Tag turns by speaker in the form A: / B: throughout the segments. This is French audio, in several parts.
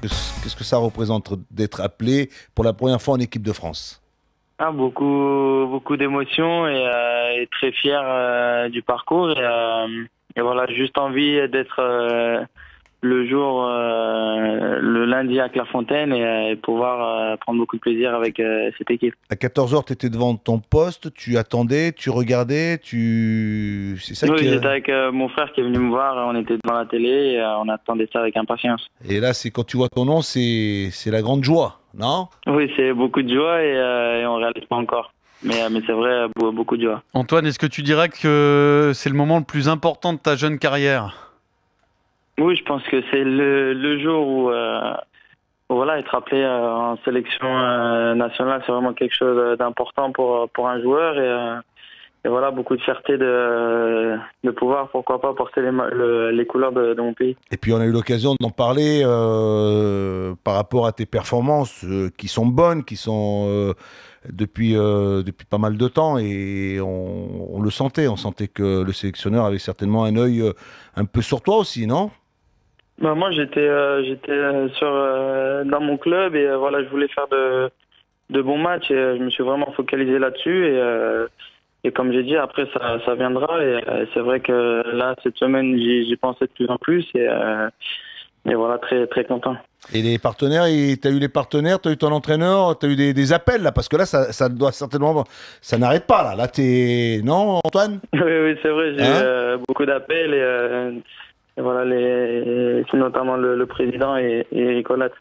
A: Qu'est-ce que ça représente d'être appelé pour la première fois en équipe de France?
B: Beaucoup d'émotions et très fier du parcours et voilà, juste envie d'être le jour, le lundi à Clairefontaine et pouvoir prendre beaucoup de plaisir avec cette équipe.
A: À 14h, tu étais devant ton poste, tu attendais, tu regardais, c'est ça
B: Oui,
A: qui...
B: j'étais avec mon frère qui est venu me voir, on était devant la télé et on attendait ça avec impatience.
A: Et là, c'est quand tu vois ton nom, c'est la grande joie, non?
B: Oui, c'est beaucoup de joie et on réalise pas encore. Mais c'est vrai, beaucoup de joie.
C: Antoine, est-ce que tu dirais que c'est le moment le plus important de ta jeune carrière?
B: Oui, je pense que c'est le jour où voilà, être appelé en sélection nationale, c'est vraiment quelque chose d'important pour un joueur et voilà, beaucoup de fierté de pouvoir, pourquoi pas, porter les couleurs de mon pays.
A: Et puis on a eu l'occasion d'en parler par rapport à tes performances qui sont bonnes, qui sont depuis pas mal de temps et on le sentait, on sentait que le sélectionneur avait certainement un œil un peu sur toi aussi, non?
B: Bah, moi, j'étais dans mon club et voilà, je voulais faire de bons matchs et je me suis vraiment focalisé là-dessus et comme j'ai dit, après ça viendra et c'est vrai que là cette semaine j'y pensais de plus en plus et voilà, très très content.
A: Et les partenaires, t'as eu les partenaires, t'as eu ton entraîneur, t'as eu des appels là, parce que là ça doit certainement, ça n'arrête pas là. Là t'es, non, Antoine?
B: Oui, c'est vrai, j'ai eu beaucoup d'appels et voilà, notamment le président et Colette.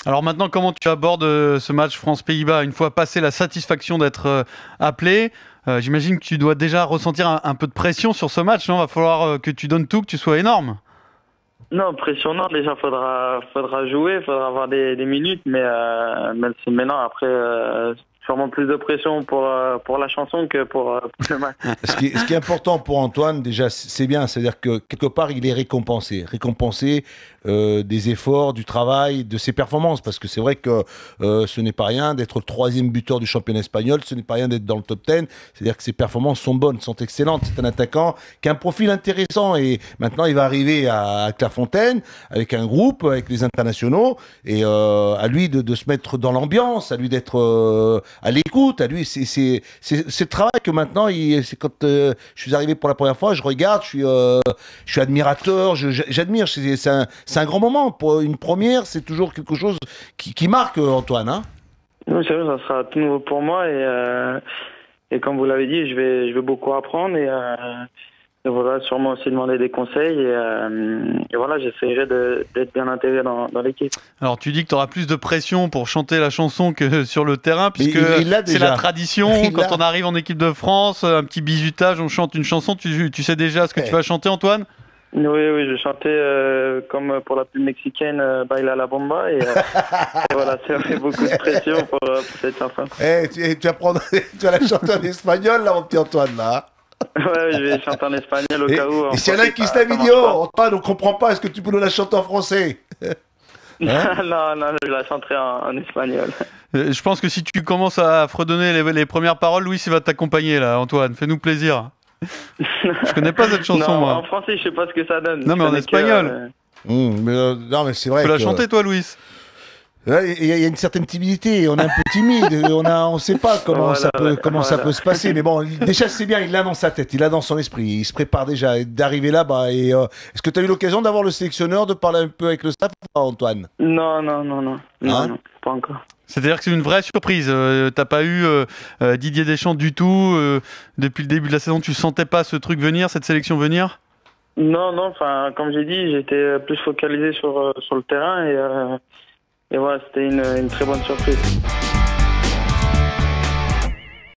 C: Alors maintenant, comment tu abordes ce match France-Pays-Bas une fois passé la satisfaction d'être appelé? J'imagine que tu dois déjà ressentir un peu de pression sur ce match, non? Va falloir que tu donnes tout, que tu sois énorme.
B: Non, pression non, déjà faudra jouer, faudra avoir des minutes, mais maintenant après sûrement plus de pression pour la chanson que pour le match.
A: Ce qui est important pour Antoine, déjà, c'est bien, c'est-à-dire que quelque part, il est récompensé des efforts, du travail, de ses performances, parce que c'est vrai que ce n'est pas rien d'être le 3e buteur du championnat espagnol, ce n'est pas rien d'être dans le top 10, c'est-à-dire que ses performances sont bonnes, sont excellentes, c'est un attaquant qui a un profil intéressant, et maintenant il va arriver à Clairefontaine, avec un groupe, avec les internationaux, et à lui de se mettre dans l'ambiance, à lui d'être à l'écoute, à lui, c'est le travail que maintenant, c'est quand je suis arrivé pour la première fois, je regarde, je suis admirateur, j'admire, c'est un grand moment. Pour une première, c'est toujours quelque chose qui marque, Antoine. Hein?
B: Oui, c'est vrai, ça sera tout nouveau pour moi et comme vous l'avez dit, je vais beaucoup apprendre et voilà, sûrement aussi demander des conseils et voilà, j'essaierai d'être bien intégré dans l'équipe. Alors
C: tu dis que tu auras plus de pression pour chanter la chanson que sur le terrain, puisque c'est la tradition, quand on arrive en équipe de France, un petit bisutage, on chante une chanson, tu sais déjà ce que tu vas chanter, Antoine?
B: Oui, je chantais comme pour la pub mexicaine, Baila la Bomba et voilà, ça fait beaucoup de pression pour cette chanson.
A: Tu vas la chanter en espagnol là, mon petit Antoine, là.
B: Ouais, je vais chanter en espagnol au cas où.
A: Et s'il y en a qui se la vidéo, Antoine, on comprend pas, est-ce que tu peux nous la chanter en français?
B: Non, je la chanterai en espagnol.
C: Je pense que si tu commences à fredonner les premières paroles, Louis, il va t'accompagner là, Antoine, fais-nous plaisir. Je connais pas cette chanson,
B: non,
C: moi.
B: En français, je sais pas ce que ça donne.
C: Non, mais en espagnol.
A: Non, mais c'est vrai.
C: Tu peux la chanter, toi, Louis?
A: Il y a une certaine timidité, on est un peu timide, on sait pas comment ça peut se passer, mais bon, déjà c'est bien, il l'a dans sa tête, il l'a dans son esprit, il se prépare déjà d'arriver là-bas. Et est-ce que tu as eu l'occasion d'avoir le sélectionneur, de parler un peu avec le staff, Antoine?
B: Non, pas encore.
C: C'est-à-dire que c'est une vraie surprise. T'as pas eu Didier Deschamps du tout depuis le début de la saison. Tu sentais pas ce truc venir, cette sélection venir?
B: Non. Enfin, comme j'ai dit, j'étais plus focalisé sur le terrain et voilà, c'était une très bonne surprise.